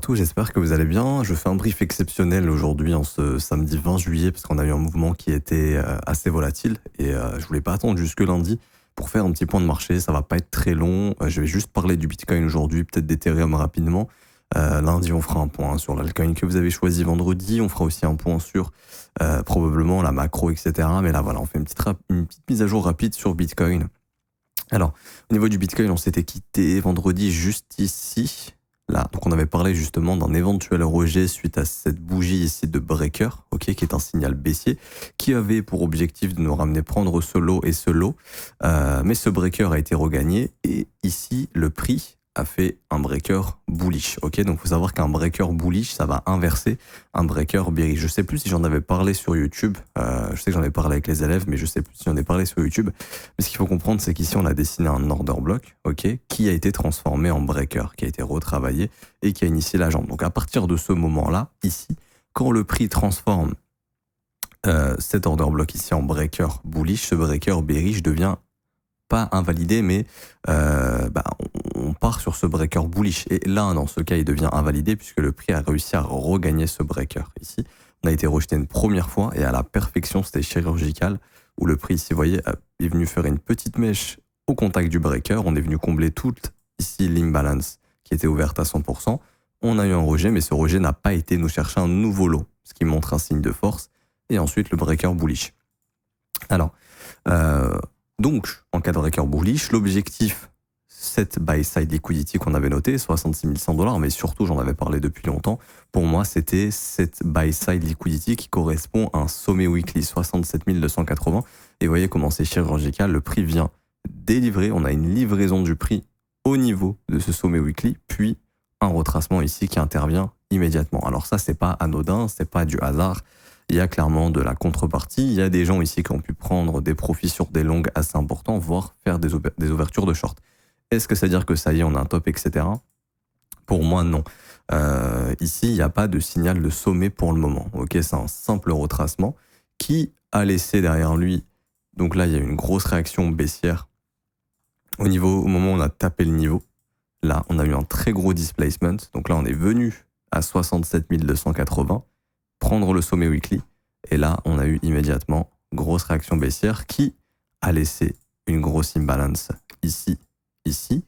tous, j'espère que vous allez bien. Je fais un brief exceptionnel aujourd'hui en ce samedi 20 juillet parce qu'on a eu un mouvement qui était assez volatile et je voulais pas attendre jusque lundi pour faire un petit point de marché. Ça va pas être très long. Je vais juste parler du Bitcoin aujourd'hui, peut-être d'Ethereum rapidement. Lundi, on fera un point sur l'altcoin que vous avez choisi vendredi. On fera aussi un point sur probablement la macro, etc. Mais là, voilà, on fait une petite mise à jour rapide sur Bitcoin. Alors, au niveau du Bitcoin, on s'était quitté vendredi juste ici. Là, donc on avait parlé justement d'un éventuel rejet suite à cette bougie ici de breaker, ok, qui est un signal baissier, qui avait pour objectif de nous ramener prendre ce lot et ce lot. Mais ce breaker a été regagné et ici, le prix a fait un breaker bullish, ok. Donc, faut savoir qu'un breaker bullish, ça va inverser un breaker bearish. Je sais plus si j'en avais parlé sur YouTube. Je sais que j'en ai parlé avec les élèves, mais je sais plus si j'en ai parlé sur YouTube. Mais ce qu'il faut comprendre, c'est qu'ici, on a dessiné un order block, ok, qui a été transformé en breaker, qui a été retravaillé et qui a initié la jambe. Donc, à partir de ce moment-là, ici, quand le prix transforme cet order block ici en breaker bullish, ce breaker bearish devient pas invalidé, mais on part sur ce breaker bullish. Et là, dans ce cas, il devient invalidé puisque le prix a réussi à regagner ce breaker. Ici, on a été rejeté une première fois et à la perfection, c'était chirurgical, où le prix, ici, vous voyez, est venu faire une petite mèche au contact du breaker. On est venu combler toute, ici, l'imbalance qui était ouverte à 100%. On a eu un rejet, mais ce rejet n'a pas été nous chercher un nouveau lot, ce qui montre un signe de force. Et ensuite, le breaker bullish. Alors, donc, en cas de breaker bullish, l'objectif, cette buy side liquidity qu'on avait noté, 66 100 $, mais surtout, j'en avais parlé depuis longtemps, pour moi, c'était cette buy side liquidity qui correspond à un sommet weekly, 67 280. Et vous voyez comment c'est chirurgical, le prix vient délivrer, on a une livraison du prix au niveau de ce sommet weekly, puis un retracement ici qui intervient immédiatement. Alors ça, c'est pas anodin, c'est pas du hasard. Il y a clairement de la contrepartie. Il y a des gens ici qui ont pu prendre des profits sur des longues assez importants, voire faire des ouvertures de short. Est-ce que ça veut dire que ça y est, on a un top, etc. Pour moi, non. Ici, il n'y a pas de signal de sommet pour le moment. Ok, c'est un simple retracement qui a laissé derrière lui. Donc là, il y a une grosse réaction baissière au moment où on a tapé le niveau. Là, on a eu un très gros displacement. Donc là, on est venu à 67 280. Prendre le sommet weekly, et là, on a eu immédiatement grosse réaction baissière qui a laissé une grosse imbalance ici,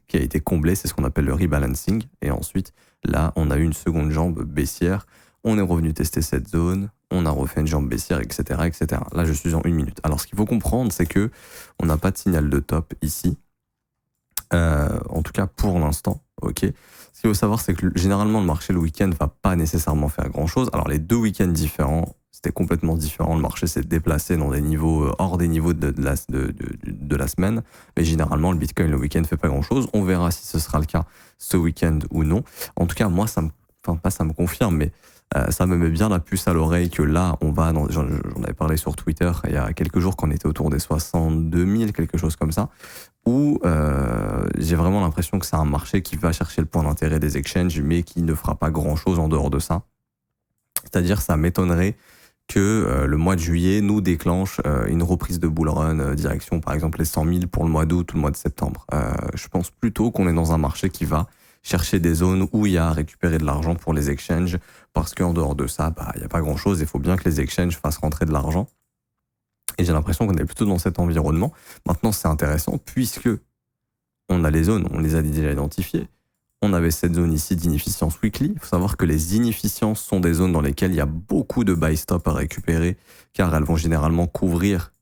qui a été comblée, c'est ce qu'on appelle le rebalancing, et ensuite, là, on a eu une seconde jambe baissière, on est revenu tester cette zone, on a refait une jambe baissière, etc., etc. Là, je suis en 1 minute. Alors, ce qu'il faut comprendre, c'est que on n'a pas de signal de top ici, en tout cas pour l'instant, ok. Ce qu'il faut savoir, c'est que généralement, le marché le week-end ne va pas nécessairement faire grand-chose. Alors, les 2 week-ends différents, c'était complètement différent. Le marché s'est déplacé dans des niveaux hors des niveaux de la semaine. Mais généralement, le Bitcoin le week-end ne fait pas grand-chose. On verra si ce sera le cas ce week-end ou non. En tout cas, moi, ça me confirme, mais ça me met bien la puce à l'oreille que là, j'en avais parlé sur Twitter il y a quelques jours qu'on était autour des 62 000, quelque chose comme ça, où j'ai vraiment l'impression que c'est un marché qui va chercher le point d'intérêt des exchanges, mais qui ne fera pas grand-chose en dehors de ça. C'est-à-dire, ça m'étonnerait que le mois de juillet nous déclenche une reprise de bull run direction, par exemple, les 100 000 pour le mois d'août ou le mois de septembre. Je pense plutôt qu'on est dans un marché qui va chercher des zones où il y a à récupérer de l'argent pour les exchanges, parce qu'en dehors de ça, il n'y a pas grand-chose. Il faut bien que les exchanges fassent rentrer de l'argent. Et j'ai l'impression qu'on est plutôt dans cet environnement. Maintenant, c'est intéressant puisque on a les zones, on les a déjà identifiées. On avait cette zone ici d'inefficience weekly. Il faut savoir que les inefficiences sont des zones dans lesquelles il y a beaucoup de buy stop à récupérer, car elles vont généralement couvrir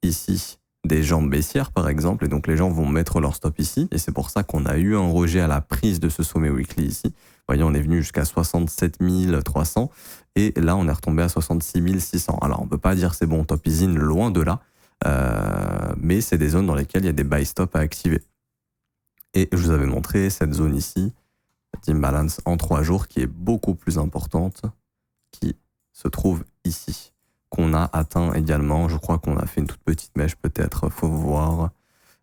ici des jambes baissières, par exemple, et donc les gens vont mettre leur stop ici, et c'est pour ça qu'on a eu un rejet à la prise de ce sommet weekly ici. Vous voyez, on est venu jusqu'à 67 300, et là, on est retombé à 66 600. Alors, on peut pas dire c'est bon, top is in, loin de là, mais c'est des zones dans lesquelles il y a des buy stop à activer. Et je vous avais montré cette zone ici, cette imbalance en 3 jours, qui est beaucoup plus importante, qui se trouve ici, qu'on a atteint également. Je crois qu'on a fait une toute petite mèche peut-être, faut voir.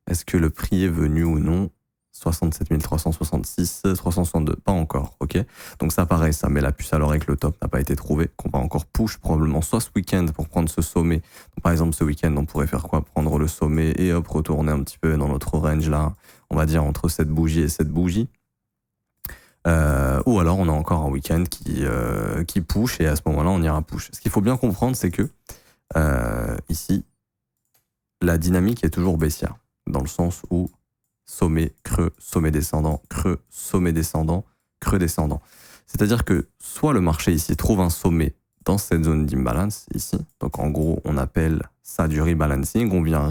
Est-ce que le prix est venu ou non? 67 366, 362, pas encore, ok. Donc ça pareil, ça met la puce à l'oreille que le top n'a pas été trouvé, qu'on va encore push probablement soit ce week-end pour prendre ce sommet. Donc, par exemple ce week-end on pourrait faire quoi? Prendre le sommet et hop, retourner un petit peu dans notre range là, on va dire entre cette bougie et cette bougie. Ou Ou alors on a encore un week-end qui push et à ce moment-là on ira push. Ce qu'il faut bien comprendre, c'est que ici, la dynamique est toujours baissière, dans le sens où sommet, creux, sommet descendant, creux, sommet descendant, creux descendant. C'est-à-dire que soit le marché ici trouve un sommet dans cette zone d'imbalance ici, donc en gros on appelle ça du rebalancing, on vient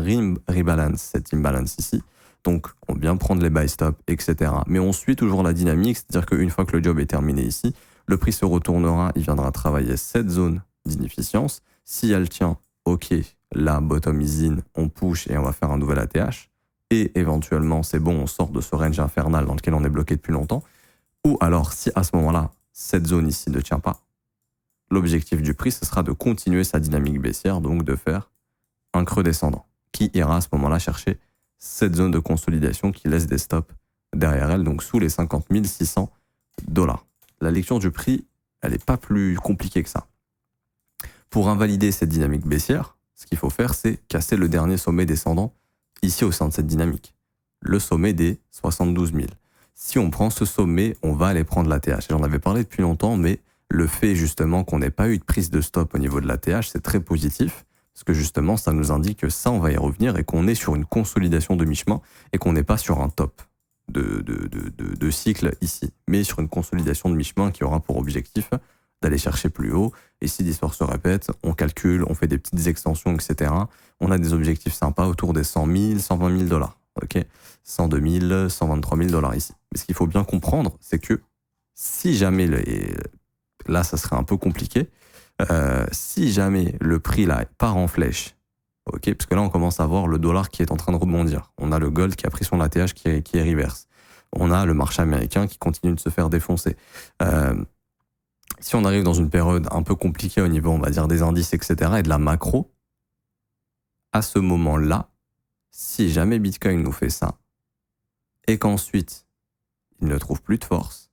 rebalance cette imbalance ici, donc on vient prendre les buy stop, etc. Mais on suit toujours la dynamique, c'est-à-dire qu'une fois que le job est terminé ici, le prix se retournera, il viendra travailler cette zone d'inefficience. Si elle tient, ok, là bottom is in, on push et on va faire un nouvel ATH, et éventuellement c'est bon, on sort de ce range infernal dans lequel on est bloqué depuis longtemps. Ou alors, si à ce moment-là, cette zone ici ne tient pas, l'objectif du prix, ce sera de continuer sa dynamique baissière, donc de faire un creux descendant, qui ira à ce moment-là chercher cette zone de consolidation qui laisse des stops derrière elle, donc sous les 50 600 $. La lecture du prix, elle n'est pas plus compliquée que ça. Pour invalider cette dynamique baissière, ce qu'il faut faire, c'est casser le dernier sommet descendant ici au sein de cette dynamique, le sommet des 72 000. Si on prend ce sommet, on va aller prendre l'ATH. J'en avais parlé depuis longtemps, mais le fait justement qu'on n'ait pas eu de prise de stop au niveau de l'ATH, c'est très positif, parce que justement, ça nous indique que ça, on va y revenir, et qu'on est sur une consolidation de mi-chemin, et qu'on n'est pas sur un top de cycle ici, mais sur une consolidation de mi-chemin qui aura pour objectif d'aller chercher plus haut. Et si l'histoire se répète, on calcule, on fait des petites extensions, etc. On a des objectifs sympas autour des 100 000, 120 000 $. Ok, 102 000, 123 000 $ ici. Mais ce qu'il faut bien comprendre, c'est que si jamais, là ça serait un peu compliqué, si jamais le prix là part en flèche, ok, parce que là on commence à voir le dollar qui est en train de rebondir. On a le gold qui a pris son ATH qui est reverse. On a le marché américain qui continue de se faire défoncer. Si on arrive dans une période un peu compliquée au niveau, on va dire, des indices, etc., et de la macro, à ce moment-là, si jamais Bitcoin nous fait ça, et qu'ensuite, il ne trouve plus de force,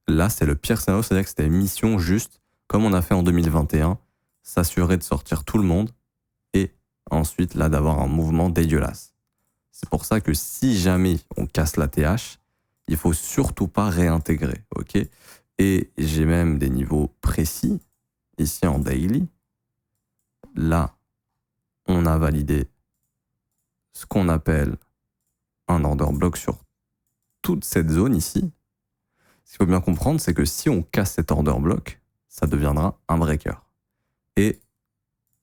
là, c'est le pire scénario, c'est-à-dire que c'était une mission juste, comme on a fait en 2021, s'assurer de sortir tout le monde, et ensuite, là, d'avoir un mouvement dégueulasse. C'est pour ça que si jamais on casse la TH, il faut surtout pas réintégrer, ok ? Et j'ai même des niveaux précis, ici en daily. Là, on a validé ce qu'on appelle un order block sur toute cette zone ici. Ce qu'il faut bien comprendre, c'est que si on casse cet order block, ça deviendra un breaker. Et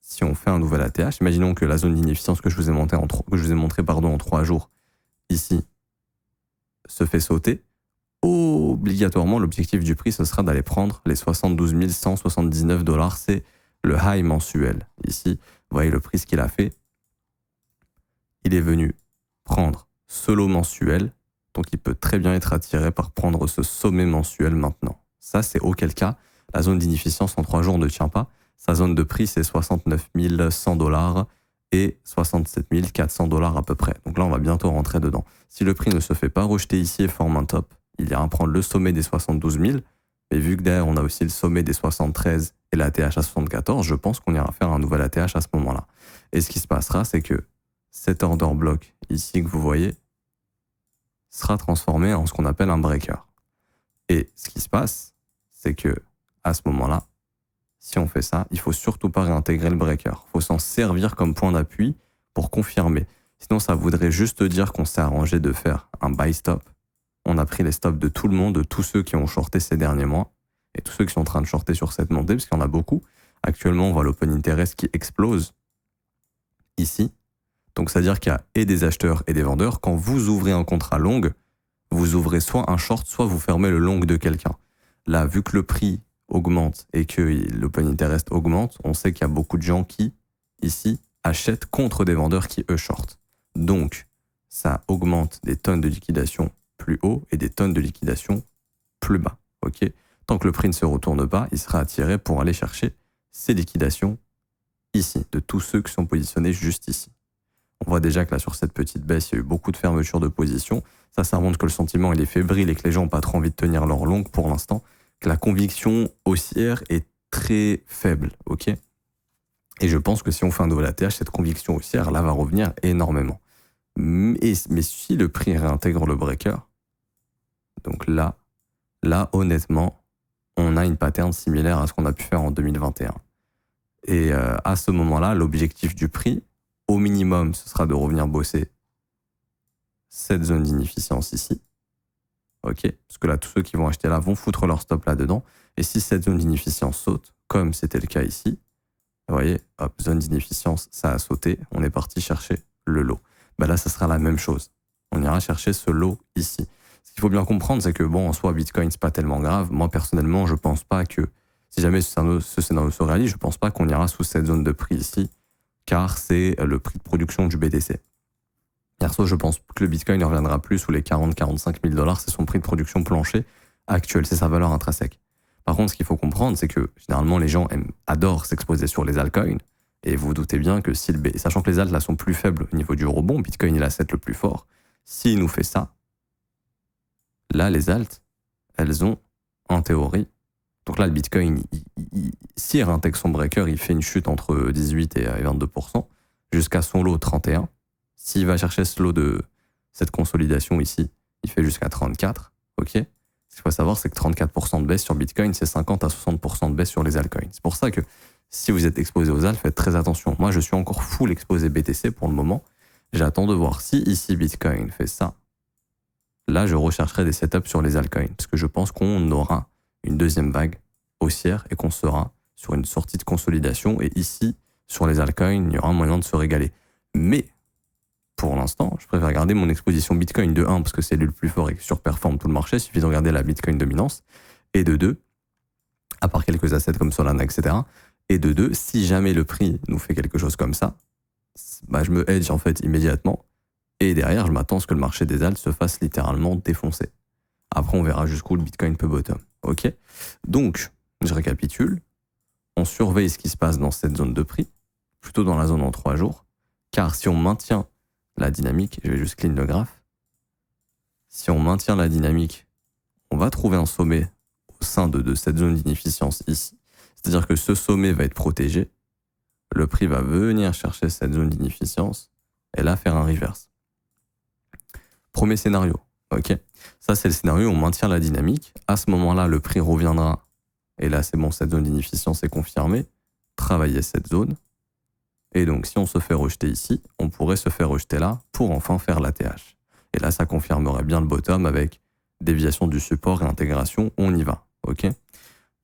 si on fait un nouvel ATH, imaginons que la zone d'inefficience que je vous ai montré en 3 jours, ici, se fait sauter, obligatoirement, l'objectif du prix, ce sera d'aller prendre les 72 179 $. C'est le high mensuel. Ici, vous voyez le prix, ce qu'il a fait. Il est venu prendre ce lot mensuel, donc il peut très bien être attiré par prendre ce sommet mensuel maintenant. Ça, c'est auquel cas, la zone d'inefficience en 3 jours ne tient pas. Sa zone de prix, c'est 69 100 $ et 67 400 $ à peu près. Donc là, on va bientôt rentrer dedans. Si le prix ne se fait pas rejeter ici et forme un top, il ira prendre le sommet des 72 000. Mais vu que derrière, on a aussi le sommet des 73 et l'ATH à 74, je pense qu'on ira faire un nouvel ATH à ce moment-là. Et ce qui se passera, c'est que cet order block ici que vous voyez sera transformé en ce qu'on appelle un breaker. Et ce qui se passe, c'est que à ce moment-là, si on fait ça, il faut surtout pas réintégrer le breaker. Il faut s'en servir comme point d'appui pour confirmer. Sinon, ça voudrait juste dire qu'on s'est arrangé de faire un buy stop. On a pris les stops de tout le monde, de tous ceux qui ont shorté ces derniers mois et tous ceux qui sont en train de shorter sur cette montée, parce qu'il y en a beaucoup. Actuellement, on voit l'open interest qui explose ici. Donc, c'est-à-dire qu'il y a et des acheteurs et des vendeurs. Quand vous ouvrez un contrat long, vous ouvrez soit un short, soit vous fermez le long de quelqu'un. Là, vu que le prix augmente et que l'open interest augmente, on sait qu'il y a beaucoup de gens qui, ici, achètent contre des vendeurs qui, eux, shortent. Donc, ça augmente des tonnes de liquidation plus haut et des tonnes de liquidation plus bas. Ok ? Tant que le prix ne se retourne pas, il sera attiré pour aller chercher ces liquidations ici, de tous ceux qui sont positionnés juste ici. On voit déjà que là, sur cette petite baisse, il y a eu beaucoup de fermetures de position. Ça montre que le sentiment, il est fébrile et que les gens n'ont pas trop envie de tenir leur longue pour l'instant, que la conviction haussière est très faible, ok ? Et je pense que si on fait un nouvel ATH, cette conviction haussière, là, va revenir énormément. Mais si le prix réintègre le breaker, donc là, là, honnêtement, on a une pattern similaire à ce qu'on a pu faire en 2021. Et à ce moment-là, l'objectif du prix, au minimum, ce sera de revenir bosser cette zone d'inefficience ici. OK? Parce que là, tous ceux qui vont acheter là vont foutre leur stop là-dedans. Et si cette zone d'inefficience saute, comme c'était le cas ici, vous voyez, hop, zone d'inefficience, ça a sauté, on est parti chercher le lot. Ben là, ça sera la même chose. On ira chercher ce lot ici. Ce qu'il faut bien comprendre, c'est que bon, en soi, Bitcoin, c'est pas tellement grave. Moi, personnellement, je pense pas que, si jamais ce scénario se réalise, je pense pas qu'on ira sous cette zone de prix ici, car c'est le prix de production du BTC. Perso, je pense que le Bitcoin ne reviendra plus sous les 40-45 000 $, c'est son prix de production plancher actuel, c'est sa valeur intrinsèque. Par contre, ce qu'il faut comprendre, c'est que généralement, les gens adorent s'exposer sur les altcoins, et vous vous doutez bien que si sachant que les alts là sont plus faibles au niveau du rebond, Bitcoin est l'asset le plus fort, s'il nous fait ça, là, les alts, elles ont, en théorie, donc là, le Bitcoin, s'il réintègre son breaker, il fait une chute entre 18 et 22%, jusqu'à son lot 31. S'il va chercher ce lot de cette consolidation ici, il fait jusqu'à 34, ok? Ce qu'il faut savoir, c'est que 34% de baisse sur Bitcoin, c'est 50 à 60% de baisse sur les altcoins. C'est pour ça que si vous êtes exposé aux alts, faites très attention. Moi, je suis encore full exposé BTC pour le moment. J'attends de voir si ici Bitcoin fait ça. Là, je rechercherai des setups sur les altcoins, parce que je pense qu'on aura une deuxième vague haussière et qu'on sera sur une sortie de consolidation. Et ici, sur les altcoins, il y aura un moyen de se régaler. Mais pour l'instant, je préfère garder mon exposition Bitcoin de 1 parce que c'est lui le plus fort et qui surperforme tout le marché. Il suffit de regarder la Bitcoin dominance. Et de 2, à part quelques assets comme Solana, etc. Et de 2, si jamais le prix nous fait quelque chose comme ça, bah je me hedge en fait immédiatement. Et derrière, je m'attends à ce que le marché des alts se fasse littéralement défoncer. Après, on verra jusqu'où le Bitcoin peut bottom. Ok? Donc, je récapitule. On surveille ce qui se passe dans cette zone de prix, plutôt dans la zone en 3 jours. Car si on maintient la dynamique, je vais juste clean le graphe. Si on maintient la dynamique, on va trouver un sommet au sein de cette zone d'inefficience ici. C'est-à-dire que ce sommet va être protégé. Le prix va venir chercher cette zone d'inefficience et là faire un reverse. Premier scénario, ok. Ça, c'est le scénario où on maintient la dynamique. À ce moment-là, le prix reviendra. Et là, c'est bon, cette zone d'inefficience est confirmée. Travailler cette zone. Et donc, si on se fait rejeter ici, on pourrait se faire rejeter là pour enfin faire l'ATH. Et là, ça confirmerait bien le bottom avec déviation du support et intégration. On y va, ok.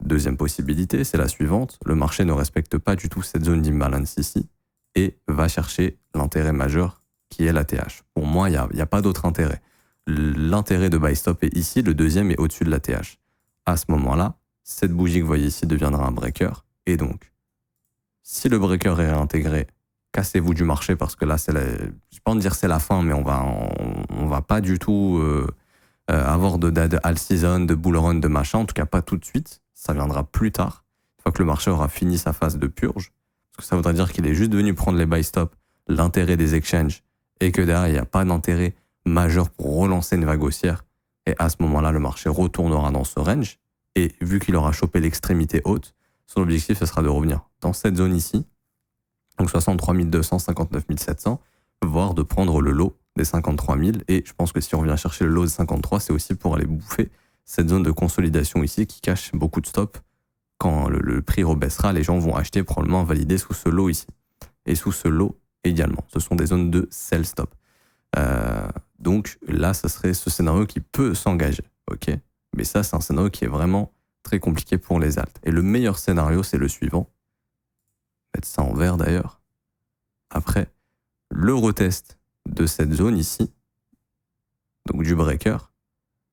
Deuxième possibilité, c'est la suivante. Le marché ne respecte pas du tout cette zone d'imbalance ici et va chercher l'intérêt majeur qui est l'ATH. Pour moi, il n'y a pas d'autre intérêt. L'intérêt de buy stop est ici, le deuxième est au-dessus de l'ATH. À ce moment-là, cette bougie que vous voyez ici deviendra un breaker. Et donc, si le breaker est réintégré, cassez-vous du marché parce que là, je ne vais pas dire c'est la fin, mais on va pas du tout avoir de all season, de bull run, de machin. En tout cas, pas tout de suite. Ça viendra plus tard, une fois que le marché aura fini sa phase de purge. Parce que ça voudrait dire qu'il est juste venu prendre les buy stop, l'intérêt des exchanges, et que derrière, il n'y a pas d'intérêt majeur pour relancer une vague haussière. Et à ce moment-là, le marché retournera dans ce range. Et vu qu'il aura chopé l'extrémité haute, son objectif, ce sera de revenir dans cette zone ici, donc 63 200, 59 700, voire de prendre le lot des 53 000. Et je pense que si on revient chercher le lot des 53, c'est aussi pour aller bouffer cette zone de consolidation ici qui cache beaucoup de stops. Quand le prix rebaissera, les gens vont acheter probablement validé sous ce lot ici. Et sous ce lot également. Ce sont des zones de sell stop. Donc là, ça serait ce scénario qui peut s'engager. Ok, mais ça, c'est un scénario qui est vraiment très compliqué pour les alts. Et le meilleur scénario, c'est le suivant. Mettre ça en vert d'ailleurs. Après, le retest de cette zone ici, donc du breaker,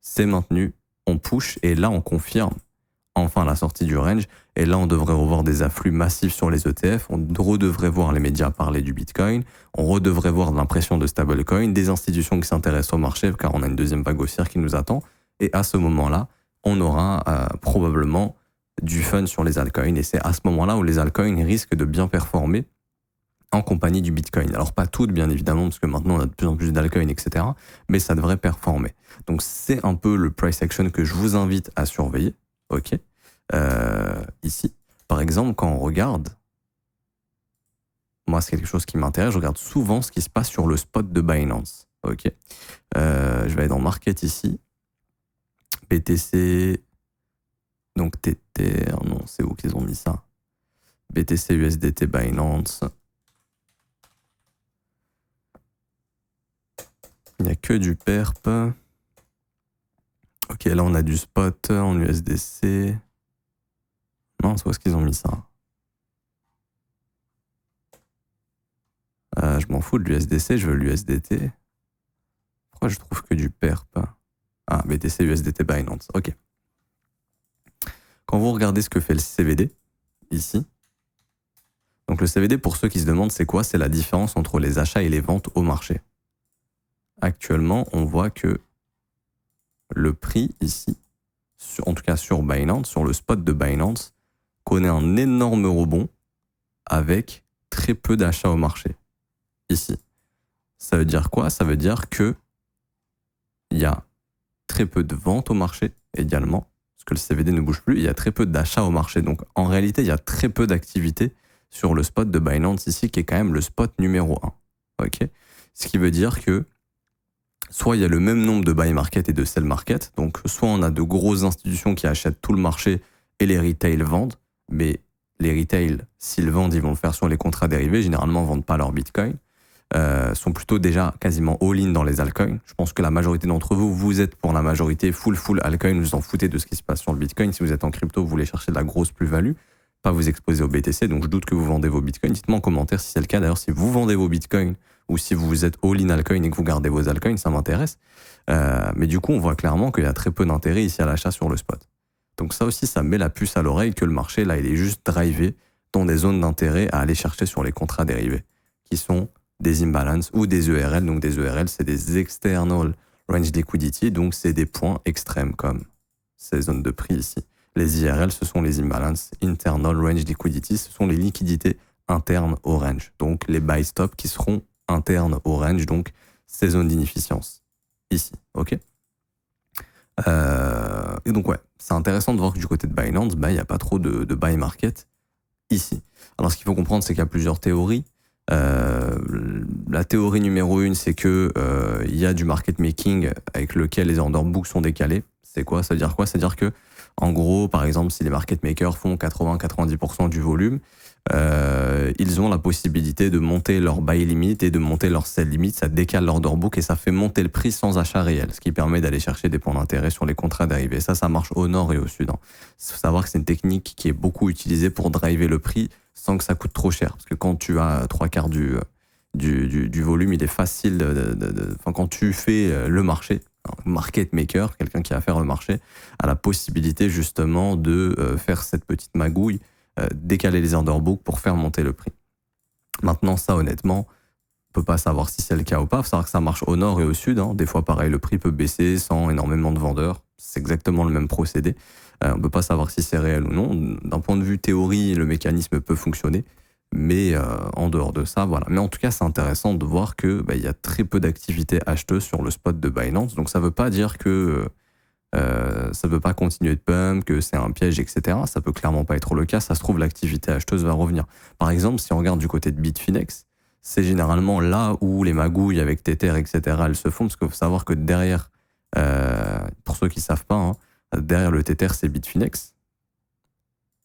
c'est maintenu, on push et là on confirme enfin la sortie du range. Et là, on devrait revoir des afflux massifs sur les ETF. On redevrait voir les médias parler du Bitcoin. On redevrait voir de l'impression de stablecoin, des institutions qui s'intéressent au marché, car on a une deuxième vague haussière qui nous attend. Et à ce moment-là, on aura probablement du fun sur les altcoins. Et c'est à ce moment-là où les altcoins risquent de bien performer en compagnie du Bitcoin. Alors pas toutes, bien évidemment, parce que maintenant on a de plus en plus d'altcoins, etc. Mais ça devrait performer. Donc c'est un peu le price action que je vous invite à surveiller. Ok. Ici, par exemple, quand on regarde, moi c'est quelque chose qui m'intéresse, je regarde souvent ce qui se passe sur le spot de Binance. Ok. Je vais aller dans Market ici. BTC, donc Tether, non, c'est où qu'ils ont mis ça? BTC, USDT, Binance. Il n'y a que du perp. Ok, là on a du spot en USDC. Non, c'est où est-ce qu'ils ont mis ça? Je m'en fous de l'USDC, je veux l'USDT. Pourquoi je trouve que du perp? Ah, BTC, USDT, Binance. Ok. Quand vous regardez ce que fait le CVD, ici, donc le CVD, pour ceux qui se demandent, c'est quoi? C'est la différence entre les achats et les ventes au marché. Actuellement, on voit que le prix ici, en tout cas sur Binance, sur le spot de Binance, connaît un énorme rebond avec très peu d'achats au marché. Ici. Ça veut dire quoi? Ça veut dire que il y a très peu de ventes au marché également, parce que le CVD ne bouge plus, il y a très peu d'achats au marché. Donc en réalité, il y a très peu d'activité sur le spot de Binance ici, qui est quand même le spot numéro 1. Ok, ce qui veut dire que soit il y a le même nombre de buy market et de sell market, donc soit on a de grosses institutions qui achètent tout le marché et les retail vendent, mais les retail, s'ils vendent, ils vont le faire sur les contrats dérivés, généralement ne vendent pas leur Bitcoin, sont plutôt déjà quasiment all-in dans les altcoins. Je pense que la majorité d'entre vous, vous êtes pour la majorité full altcoin, vous en foutez de ce qui se passe sur le Bitcoin. Si vous êtes en crypto, vous voulez chercher de la grosse plus-value, pas vous exposer au BTC, donc je doute que vous vendez vos Bitcoins. Dites-moi en commentaire si c'est le cas. D'ailleurs, si vous vendez vos Bitcoins ou si vous êtes all-in altcoin et que vous gardez vos altcoins, ça m'intéresse. Mais du coup, on voit clairement qu'il y a très peu d'intérêt ici à l'achat sur le spot. Donc ça aussi, ça met la puce à l'oreille que le marché, là, il est juste drivé dans des zones d'intérêt à aller chercher sur les contrats dérivés, qui sont des imbalances ou des ERL. Donc des ERL, c'est des External Range Liquidity, donc c'est des points extrêmes comme ces zones de prix ici. Les IRL, ce sont les imbalances, Internal Range Liquidity, ce sont les liquidités internes au range. Donc les buy stop qui seront internes au range, donc ces zones d'inefficience ici. Ok. Et donc ouais, c'est intéressant de voir que du côté de Binance, il n'y a pas trop de buy market ici. Alors ce qu'il faut comprendre, c'est qu'il y a plusieurs théories. La théorie numéro 1, c'est que il y a du market making avec lequel les order books sont décalés. C'est quoi? Ça veut dire quoi? Ça veut dire que, en gros, par exemple, si les market makers font 80-90% du volume, ils ont la possibilité de monter leur buy limit et de monter leur sell limit. Ça décale l'order book et ça fait monter le prix sans achat réel, ce qui permet d'aller chercher des points d'intérêt sur les contrats dérivés. Ça marche au nord et au sud. Il faut savoir que c'est une technique qui est beaucoup utilisée pour driver le prix sans que ça coûte trop cher. Parce que quand tu as 3/4 du volume, il est facile quand tu fais le marché, un market maker, quelqu'un qui va faire le marché, a la possibilité justement de faire cette petite magouille, décaler les order books pour faire monter le prix. Maintenant, ça, honnêtement, on peut pas savoir si c'est le cas ou pas. Il faut savoir que ça marche au nord et au sud. Des fois, pareil, le prix peut baisser sans énormément de vendeurs. C'est exactement le même procédé. On peut pas savoir si c'est réel ou non. D'un point de vue théorie, le mécanisme peut fonctionner. Mais en dehors de ça, voilà. Mais en tout cas, c'est intéressant de voir que il y a très peu d'activité acheteuse sur le spot de Binance. Donc, ça veut pas dire que ça ne peut pas continuer de pump, que c'est un piège, etc. Ça peut clairement pas être le cas. Ça se trouve, l'activité acheteuse va revenir. Par exemple, si on regarde du côté de Bitfinex, c'est généralement là où les magouilles avec Tether, etc., elles se font, parce qu'il faut savoir que derrière, pour ceux qui ne savent pas, derrière le Tether, c'est Bitfinex.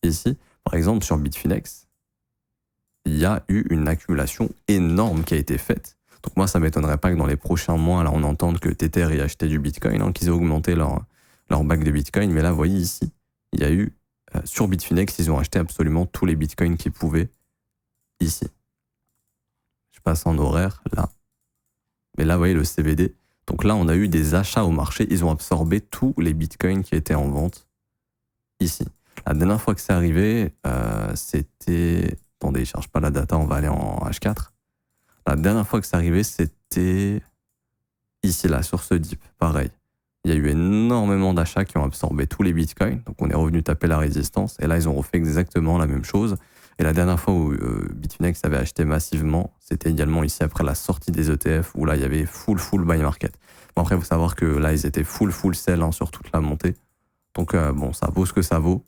Ici, par exemple, sur Bitfinex, il y a eu une accumulation énorme qui a été faite. Donc moi, ça ne m'étonnerait pas que dans les prochains mois, là, on entende que Tether y achetait du Bitcoin, qu'ils aient augmenté leur bac de Bitcoin. Mais là, vous voyez ici, il y a eu, sur Bitfinex, ils ont acheté absolument tous les Bitcoins qu'ils pouvaient ici. Je passe en horaire, là. Mais là, vous voyez le CVD. Donc là, on a eu des achats au marché. Ils ont absorbé tous les Bitcoins qui étaient en vente ici. La dernière fois que c'est arrivé, c'était... Attendez, il ne cherche pas la data, on va aller en H4. La dernière fois que c'est arrivé, c'était ici, là, sur ce dip. Pareil. Il y a eu énormément d'achats qui ont absorbé tous les bitcoins. Donc, on est revenu taper la résistance. Et là, ils ont refait exactement la même chose. Et la dernière fois où Bitfinex avait acheté massivement, c'était également ici après la sortie des ETF, où là, il y avait full buy market. Bon, après, il faut savoir que là, ils étaient full sell sur toute la montée. Donc, bon, ça vaut ce que ça vaut.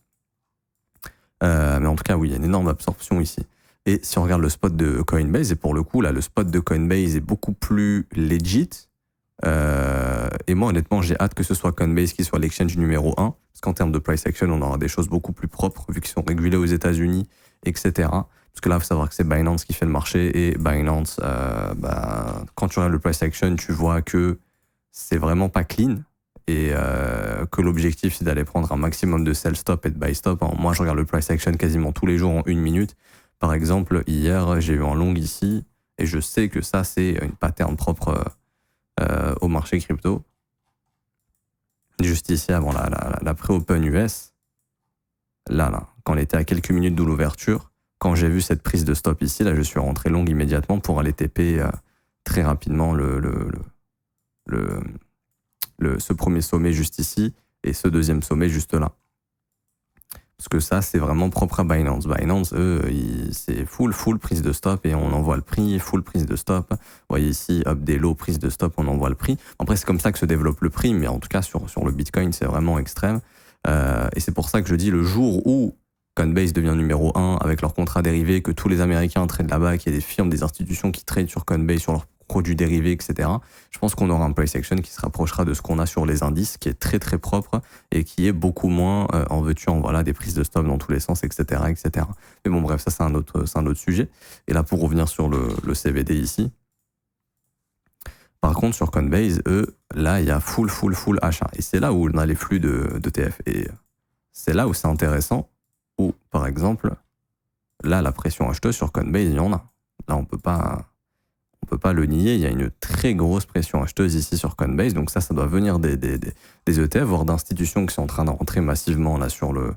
Mais en tout cas, oui, il y a une énorme absorption ici. Et si on regarde le spot de Coinbase, et pour le coup, là, le spot de Coinbase est beaucoup plus legit Et moi, honnêtement, j'ai hâte que ce soit Coinbase qui soit l'exchange numéro 1, parce qu'en termes de price action, on aura des choses beaucoup plus propres, vu qu'ils sont régulés aux États-Unis, etc. Parce que là, il faut savoir que c'est Binance qui fait le marché, et Binance, quand tu regardes le price action, tu vois que c'est vraiment pas clean, et que l'objectif, c'est d'aller prendre un maximum de sell stop et de buy stop. Moi, je regarde le price action quasiment tous les jours en 1 minute. Par exemple, hier, j'ai eu un long ici, et je sais que ça, c'est une pattern propre au marché crypto. Juste ici, avant la pré-open US, là, quand on était à quelques minutes de l'ouverture, quand j'ai vu cette prise de stop ici, là, je suis rentré long immédiatement pour aller TP très rapidement ce premier sommet juste ici et ce deuxième sommet juste là. Parce que ça, c'est vraiment propre à Binance. Binance, eux, c'est full prise de stop et on envoie le prix, full prise de stop. Vous voyez ici, up des lows, prise de stop, on envoie le prix. Après, c'est comme ça que se développe le prix, mais en tout cas, sur le Bitcoin, c'est vraiment extrême. Et c'est pour ça que je dis, le jour où Coinbase devient numéro 1 avec leurs contrats dérivés, que tous les Américains tradent là-bas, qu'il y a des firmes, des institutions qui tradent sur Coinbase, sur leurs produits dérivés, etc. Je pense qu'on aura un price action qui se rapprochera de ce qu'on a sur les indices, qui est très très propre et qui est beaucoup moins en veux-tu, en voilà, des prises de stop dans tous les sens, etc., etc. Mais bon, bref, ça c'est un autre sujet. Et là, pour revenir sur le CBD ici, par contre, sur Coinbase, eux, là, il y a full achat. Et c'est là où on a les flux d'ETF. Et c'est là où c'est intéressant, où, par exemple, là, la pression acheteuse sur Coinbase, il y en a. Là, on peut pas le nier, il y a une très grosse pression acheteuse ici sur Coinbase, donc ça doit venir des ETF, voire d'institutions qui sont en train de rentrer massivement là sur le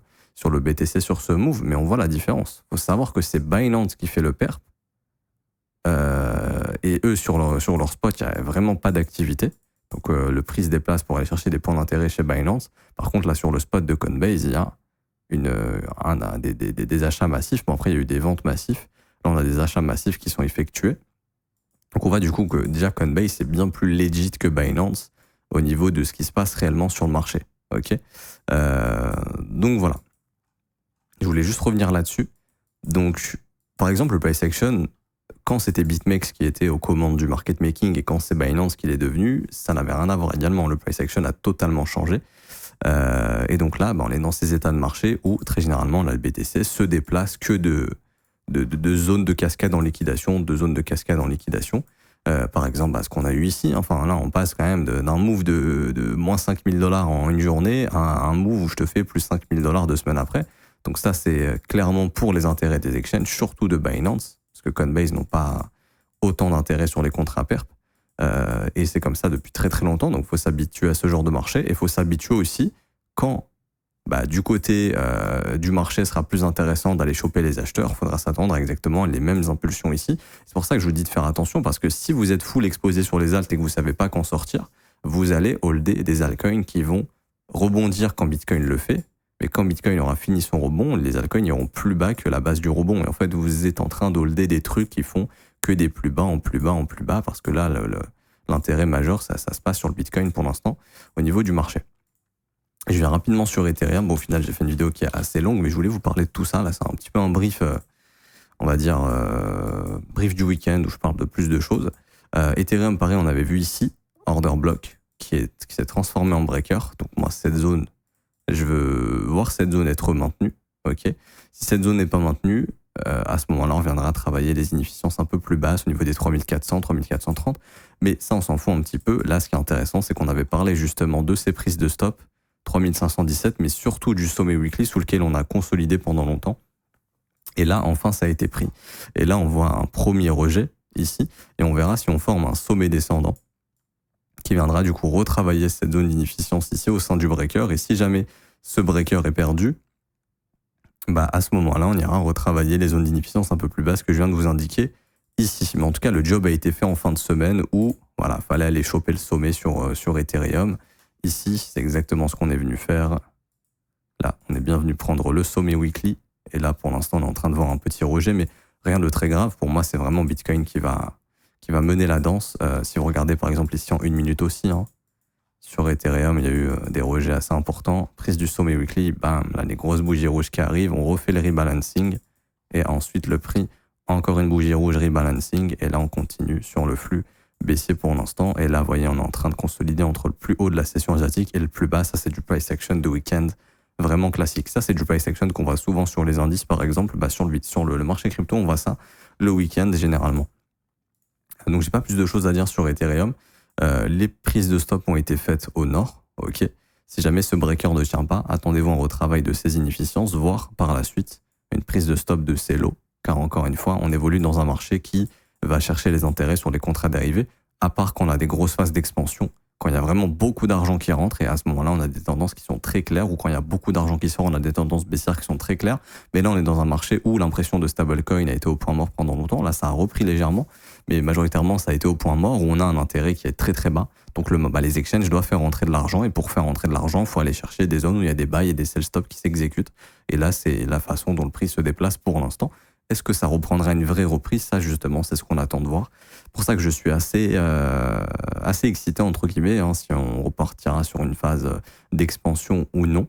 BTC, sur ce move, mais on voit la différence. Il faut savoir que c'est Binance qui fait le perp, et eux, sur leur spot, il n'y a vraiment pas d'activité, donc le prix se déplace pour aller chercher des points d'intérêt chez Binance. Par contre, là, sur le spot de Coinbase, il y a des achats massifs, bon après, il y a eu des ventes massives, là, on a des achats massifs qui sont effectués. Donc on voit du coup que déjà Coinbase c'est bien plus legit que Binance au niveau de ce qui se passe réellement sur le marché. Ok, donc voilà. Je voulais juste revenir là-dessus. Donc par exemple le price action, quand c'était BitMEX qui était aux commandes du market making et quand c'est Binance qui l'est devenu, ça n'avait rien à voir également. Le price action a totalement changé. Et donc là, on est dans ces états de marché où très généralement la BTC se déplace que de zones de cascade en liquidation, par exemple, ce qu'on a eu ici, enfin là on passe quand même d'un move de moins $5 000 en une journée à un move où je te fais plus $5 000 2 semaines après. Donc ça c'est clairement pour les intérêts des exchanges, surtout de Binance, parce que Coinbase n'ont pas autant d'intérêt sur les contrats perp. Et c'est comme ça depuis très très longtemps, donc il faut s'habituer à ce genre de marché, et il faut s'habituer aussi quand du côté du marché sera plus intéressant d'aller choper les acheteurs, il faudra s'attendre à exactement les mêmes impulsions ici. C'est pour ça que je vous dis de faire attention, parce que si vous êtes full exposé sur les alts et que vous ne savez pas qu'en sortir, vous allez holder des altcoins qui vont rebondir quand Bitcoin le fait, mais quand Bitcoin aura fini son rebond, les altcoins iront plus bas que la base du rebond. Et en fait, vous êtes en train de holder des trucs qui font que des plus bas en plus bas, parce que là, l'intérêt majeur, ça se passe sur le Bitcoin pour l'instant, au niveau du marché. Je vais rapidement sur Ethereum. Bon, au final, j'ai fait une vidéo qui est assez longue, mais je voulais vous parler de tout ça. Là, c'est un petit peu un brief, on va dire, brief du week-end où je parle de plus de choses. Ethereum, pareil, on avait vu ici, order block, qui s'est transformé en breaker. Donc, moi, cette zone, je veux voir cette zone être maintenue. Ok. Si cette zone n'est pas maintenue, à ce moment-là, on viendra travailler les inefficiences un peu plus basses au niveau des 3400, 3430. Mais ça, on s'en fout un petit peu. Là, ce qui est intéressant, c'est qu'on avait parlé justement de ces prises de stop, 3517, mais surtout du sommet weekly sous lequel on a consolidé pendant longtemps. Et là, enfin, ça a été pris. Et là, on voit un premier rejet ici, et on verra si on forme un sommet descendant qui viendra du coup retravailler cette zone d'inefficience ici au sein du breaker. Et si jamais ce breaker est perdu, à ce moment-là, on ira retravailler les zones d'inefficience un peu plus basses que je viens de vous indiquer ici. Mais en tout cas, le job a été fait en fin de semaine où, voilà, fallait aller choper le sommet sur Ethereum. Ici, c'est exactement ce qu'on est venu faire. Là, on est bien venu prendre le sommet weekly. Et là, pour l'instant, on est en train de voir un petit rejet, mais rien de très grave. Pour moi, c'est vraiment Bitcoin qui va mener la danse. Si vous regardez, par exemple, ici en 1 minute aussi, sur Ethereum, il y a eu des rejets assez importants. Prise du sommet weekly, bam, là, les grosses bougies rouges qui arrivent. On refait le rebalancing. Et ensuite, le prix, encore une bougie rouge rebalancing. Et là, on continue sur le flux baissier pour l'instant. Et là, vous voyez, on est en train de consolider entre le plus haut de la session asiatique et le plus bas. Ça, c'est du price action de week-end vraiment classique. Ça, c'est du price action qu'on voit souvent sur les indices, par exemple. Sur le marché crypto, on voit ça le week-end généralement. Donc, j'ai pas plus de choses à dire sur Ethereum. Les prises de stop ont été faites au nord. Ok. Si jamais ce breaker ne tient pas, attendez-vous un retravail de ces inefficiences, voire par la suite une prise de stop de ces lots. Car encore une fois, on évolue dans un marché qui va chercher les intérêts sur les contrats dérivés, à part quand on a des grosses phases d'expansion, quand il y a vraiment beaucoup d'argent qui rentre, et à ce moment-là, on a des tendances qui sont très claires, ou quand il y a beaucoup d'argent qui sort, on a des tendances baissières qui sont très claires. Mais là, on est dans un marché où l'impression de stablecoin a été au point mort pendant longtemps. Là, ça a repris légèrement, mais majoritairement, ça a été au point mort, où on a un intérêt qui est très très bas. Donc les exchanges doivent faire rentrer de l'argent, et pour faire rentrer de l'argent, il faut aller chercher des zones où il y a des buy et des sell stop qui s'exécutent. Et là, c'est la façon dont le prix se déplace pour l'instant. Est-ce que ça reprendra une vraie reprise? Ça, justement, c'est ce qu'on attend de voir. C'est pour ça que je suis assez excité, entre guillemets, si on repartira sur une phase d'expansion ou non.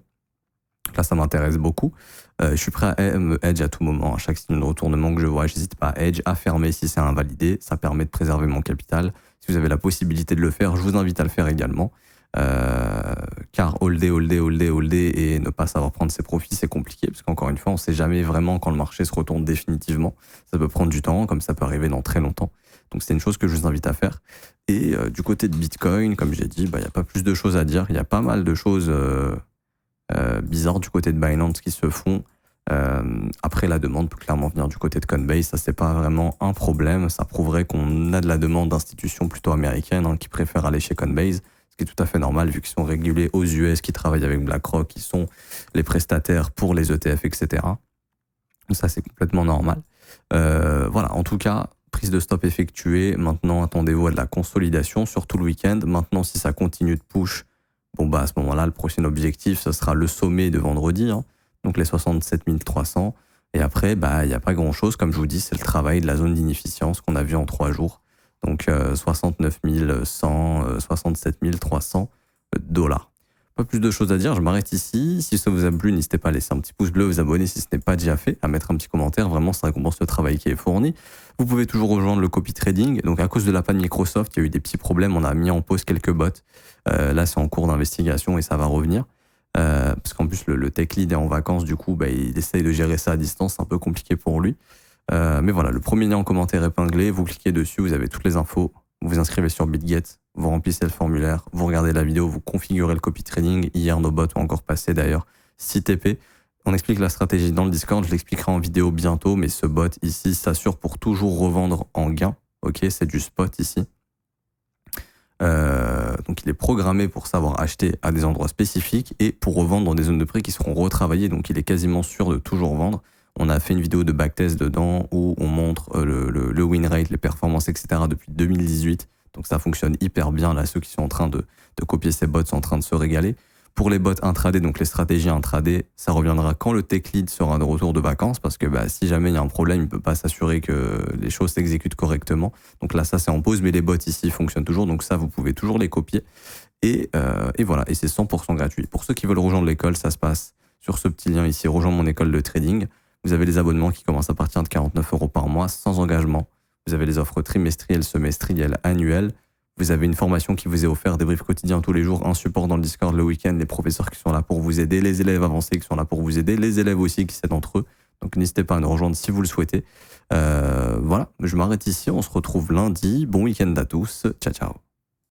Là, ça m'intéresse beaucoup. Je suis prêt à me hedge à tout moment. À chaque signe de retournement que je vois, j'hésite pas à hedge, à fermer si c'est invalidé. Ça permet de préserver mon capital. Si vous avez la possibilité de le faire, je vous invite à le faire également. Car holder et ne pas savoir prendre ses profits, c'est compliqué, parce qu'encore une fois, on ne sait jamais vraiment quand le marché se retourne définitivement. Ça peut prendre du temps, comme ça peut arriver dans très longtemps. Donc c'est une chose que je vous invite à faire. Et du côté de Bitcoin, comme j'ai dit, il n'y a pas plus de choses à dire. Il y a pas mal de choses bizarres du côté de Binance qui se font. Après, la demande peut clairement venir du côté de Coinbase. Ça, c'est pas vraiment un problème. Ça prouverait qu'on a de la demande d'institutions plutôt américaines qui préfèrent aller chez Coinbase, ce qui est tout à fait normal vu qu'ils sont régulés aux US, qui travaillent avec BlackRock, qui sont les prestataires pour les ETF, etc. Ça, c'est complètement normal. Voilà, en tout cas, prise de stop effectuée. Maintenant, attendez-vous à de la consolidation, surtout le week-end. Maintenant, si ça continue de push, à ce moment-là, le prochain objectif, ce sera le sommet de vendredi, donc les 67 300. Et après, il n'y a pas grand-chose. Comme je vous dis, c'est le travail de la zone d'inefficience qu'on a vu en 3 jours. Donc 69 100, 67 300 dollars. Pas plus de choses à dire, je m'arrête ici. Si ça vous a plu, n'hésitez pas à laisser un petit pouce bleu, vous abonner si ce n'est pas déjà fait, à mettre un petit commentaire, vraiment ça récompense le travail qui est fourni. Vous pouvez toujours rejoindre le copy trading. Donc à cause de la panne Microsoft, il y a eu des petits problèmes, on a mis en pause quelques bots. Là c'est en cours d'investigation et ça va revenir. Parce qu'en plus le tech lead est en vacances, du coup il essaye de gérer ça à distance, c'est un peu compliqué pour lui. Mais voilà, le premier lien en commentaire épinglé, vous cliquez dessus, vous avez toutes les infos, vous vous inscrivez sur BitGet, vous remplissez le formulaire, vous regardez la vidéo, vous configurez le copy trading. Hier, nos bots ont encore passé d'ailleurs 6 TP. On explique la stratégie dans le Discord, je l'expliquerai en vidéo bientôt, mais ce bot ici s'assure pour toujours revendre en gain. Ok, c'est du spot ici. Donc il est programmé pour savoir acheter à des endroits spécifiques et pour revendre dans des zones de prix qui seront retravaillées, donc il est quasiment sûr de toujours vendre. On a fait une vidéo de backtest dedans où on montre le win rate, les performances, etc. depuis 2018. Donc ça fonctionne hyper bien. Là, ceux qui sont en train de copier ces bots sont en train de se régaler. Pour les bots intraday, donc les stratégies intraday, ça reviendra quand le tech lead sera de retour de vacances, parce que si jamais il y a un problème, il ne peut pas s'assurer que les choses s'exécutent correctement. Donc là, ça c'est en pause, mais les bots ici fonctionnent toujours, donc ça vous pouvez toujours les copier. Et voilà, et c'est 100% gratuit. Pour ceux qui veulent rejoindre l'école, ça se passe sur ce petit lien ici, rejoindre mon école de trading. Vous avez les abonnements qui commencent à partir de 49 € par mois, sans engagement. Vous avez les offres trimestrielles, semestrielles, annuelles. Vous avez une formation qui vous est offerte, des briefs quotidiens tous les jours, un support dans le Discord le week-end, les professeurs qui sont là pour vous aider, les élèves avancés qui sont là pour vous aider, les élèves aussi qui s'aident entre eux. Donc n'hésitez pas à nous rejoindre si vous le souhaitez. Voilà, je m'arrête ici, on se retrouve lundi. Bon week-end à tous, ciao ciao.